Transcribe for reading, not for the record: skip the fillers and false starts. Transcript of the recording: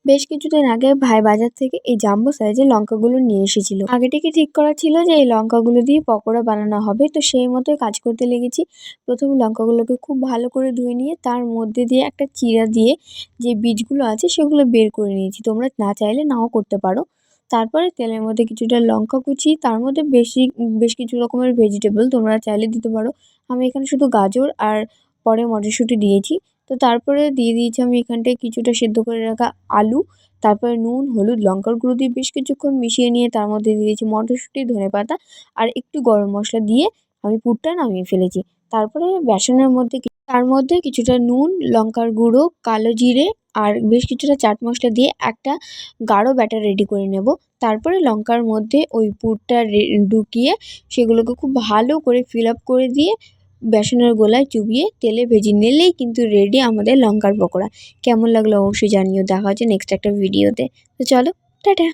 বেশ কিছুদিন আগে ভাই বাজার থেকে এই জাম্বো সাইজের লঙ্কাগুলো নিয়ে এসেছিল। আগে থেকে ঠিক করা ছিল যে এই লঙ্কাগুলো দিয়ে পকোড়া বানানো হবে, তো সেই মতোই কাজ করতে লেগেছি। প্রথমে লঙ্কাগুলোকে খুব ভালো করে ধুয়ে নিয়ে তার মধ্যে দিয়ে একটা চিরা দিয়ে যে বীজগুলো আছে সেগুলো বের করে নিয়েছি। তোমরা না চাইলে নাও করতে পারো। তারপরে তেলের মধ্যে কিছুটা লঙ্কা কুচি, তার মধ্যে বেশ কিছু রকমের ভেজিটেবল তোমরা চাইলে দিতে পারো। আমি এখানে শুধু গাজর আর পরে মটরশুঁটি দিয়েছি। তো তারপরে দিয়ে দিয়েছি আমি এখানটায় কিছুটা সেদ্ধ করে রাখা আলু। তারপরে নুন, হলুদ, লঙ্কার গুঁড়ো দিয়ে বেশ কিছুক্ষণ মিশিয়ে নিয়ে তার মধ্যে দিয়ে দিয়েছি মটরশুঁটি, ধনেপাতা আর একটু গরম মশলা দিয়ে আমি পুরটা নামিয়ে ফেলেছি। তারপরে বেসনের মধ্যে তার মধ্যে কিছুটা নুন, লঙ্কার গুঁড়ো, কালো জিরে আর বেশ কিছুটা চাট মশলা দিয়ে একটা গাঢ় ব্যাটার রেডি করে নেব। তারপরে লঙ্কার মধ্যে ওই পুরটা ঢুকিয়ে সেগুলোকে খুব ভালো করে ফিল আপ করে দিয়ে বেসনের গোলায় চুবিয়ে তেলে ভেজে নিলেই কিন্তু রেডি আমাদের লঙ্কার পকোড়া। কেমন লাগলো অবশ্যই জানিও। দেখা হচ্ছে নেক্সট একটা ভিডিওতে। তো চলো, টাটা।